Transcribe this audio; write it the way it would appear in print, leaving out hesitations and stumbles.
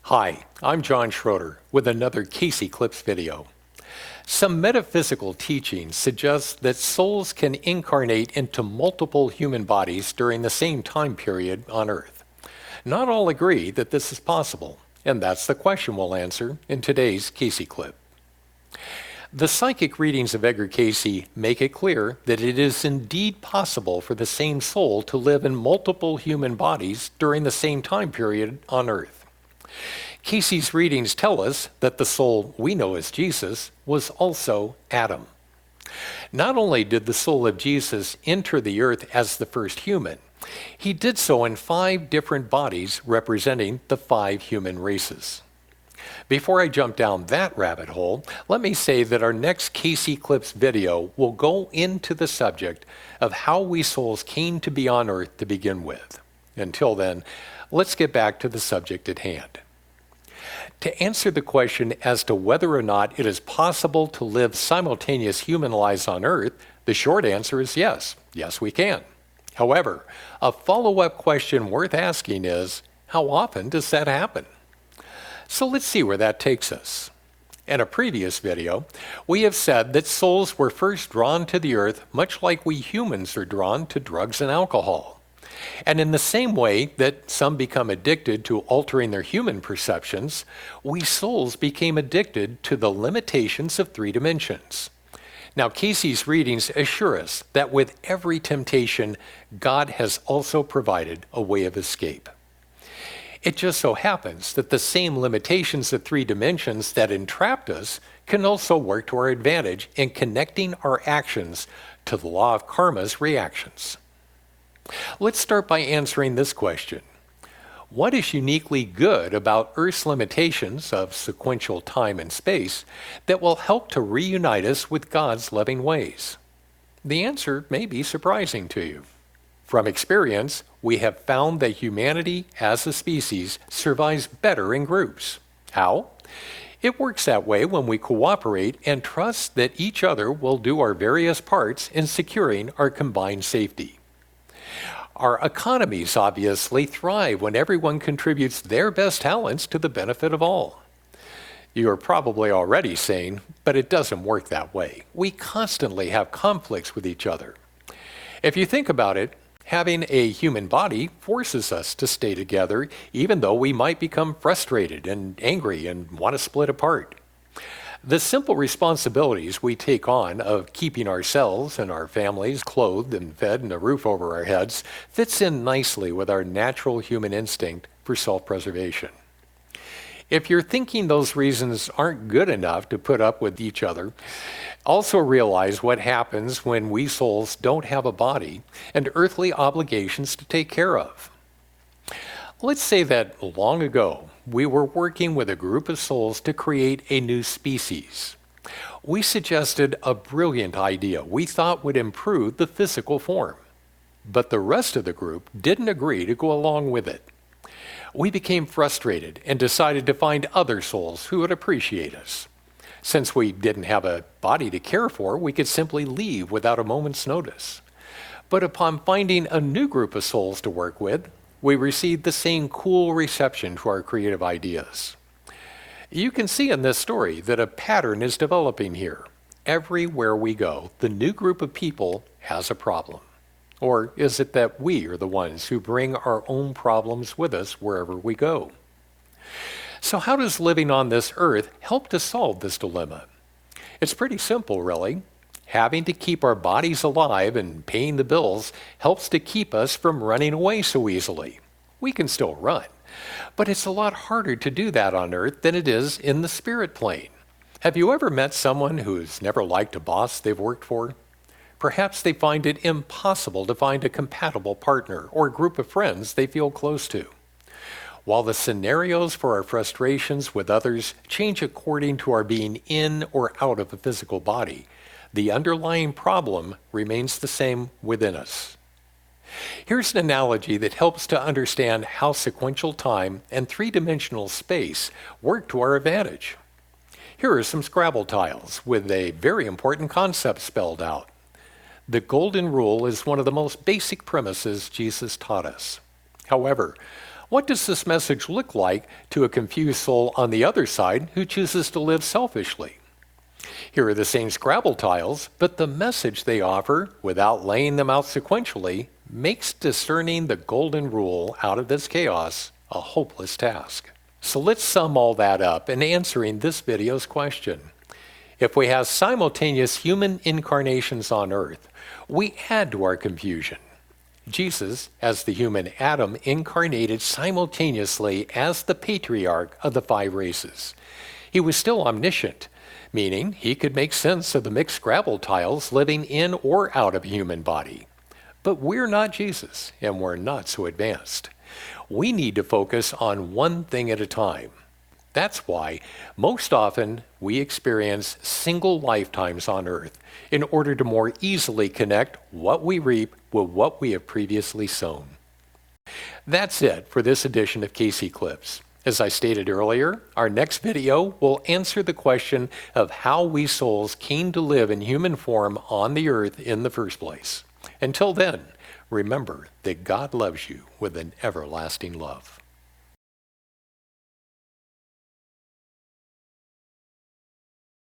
Hi, I'm John Schroeder with another Casey Clips video. Some metaphysical teachings suggest that souls can incarnate into multiple human bodies during the same time period on Earth. Not all agree that this is possible, and that's the question we'll answer in today's Casey Clip. The psychic readings of Edgar Cayce make it clear that it is indeed possible for the same soul to live in multiple human bodies during the same time period on Earth. Cayce's readings tell us that the soul we know as Jesus was also Adam. Not only did the soul of Jesus enter the earth as the first human, he did so in 5 different bodies representing the 5 human races. Before I jump down that rabbit hole, let me say that our next Casey Clips video will go into the subject of how we souls came to be on earth to begin with. Until then, let's get back to the subject at hand. To answer the question as to whether or not it is possible to live simultaneous human lives on earth, the short answer is yes. Yes, we can. However, a follow-up question worth asking is, how often does that happen? So let's see where that takes us. In a previous video, we have said that souls were first drawn to the earth much like we humans are drawn to drugs and alcohol. And in the same way that some become addicted to altering their human perceptions, we souls became addicted to the limitations of 3 dimensions. Now, Cayce's readings assure us that with every temptation, God has also provided a way of escape. It just so happens that the same limitations of 3 dimensions that entrapped us can also work to our advantage in connecting our actions to the law of karma's reactions. Let's start by answering this question. What is uniquely good about Earth's limitations of sequential time and space that will help to reunite us with God's loving ways? The answer may be surprising to you. From experience, we have found that humanity as a species survives better in groups. How? It works that way when we cooperate and trust that each other will do our various parts in securing our combined safety. Our economies obviously thrive when everyone contributes their best talents to the benefit of all. You're probably already saying, but it doesn't work that way. We constantly have conflicts with each other. If you think about it, having a human body forces us to stay together even though we might become frustrated and angry and want to split apart. The simple responsibilities we take on of keeping ourselves and our families clothed and fed and a roof over our heads fits in nicely with our natural human instinct for self-preservation. If you're thinking those reasons aren't good enough to put up with each other, also realize what happens when we souls don't have a body and earthly obligations to take care of. Let's say that long ago, we were working with a group of souls to create a new species. We suggested a brilliant idea we thought would improve the physical form, but the rest of the group didn't agree to go along with it. We became frustrated and decided to find other souls who would appreciate us. Since we didn't have a body to care for, we could simply leave without a moment's notice. But upon finding a new group of souls to work with, we received the same cool reception to our creative ideas. You can see in this story that a pattern is developing here. Everywhere we go, the new group of people has a problem. Or is it that we are the ones who bring our own problems with us wherever we go? So how does living on this earth help to solve this dilemma? It's pretty simple, really. Having to keep our bodies alive and paying the bills helps to keep us from running away so easily. We can still run, but it's a lot harder to do that on earth than it is in the spirit plane. Have you ever met someone who's never liked a boss they've worked for? Perhaps they find it impossible to find a compatible partner or group of friends they feel close to. While the scenarios for our frustrations with others change according to our being in or out of a physical body, the underlying problem remains the same within us. Here's an analogy that helps to understand how sequential time and 3-dimensional space work to our advantage. Here are some Scrabble tiles with a very important concept spelled out. The golden rule is one of the most basic premises Jesus taught us. However, What does this message look like to a confused soul on the other side who chooses to live selfishly? Here are the same Scrabble tiles, but the message they offer, without laying them out sequentially, makes discerning the golden rule out of this chaos a hopeless task. So let's sum all that up in answering this video's question. If we have simultaneous human incarnations on earth, we add to our confusion. Jesus, as the human Adam, incarnated simultaneously as the patriarch of the 5 races. He was still omniscient, meaning he could make sense of the mixed Scrabble tiles living in or out of a human body. But we're not Jesus, and we're not so advanced. We need to focus on one thing at a time. That's why most often we experience single lifetimes on earth in order to more easily connect what we reap with what we have previously sown. That's it for this edition of Casey Clips. As I stated earlier, our next video will answer the question of how we souls came to live in human form on the earth in the first place. Until then, remember that God loves you with an everlasting love.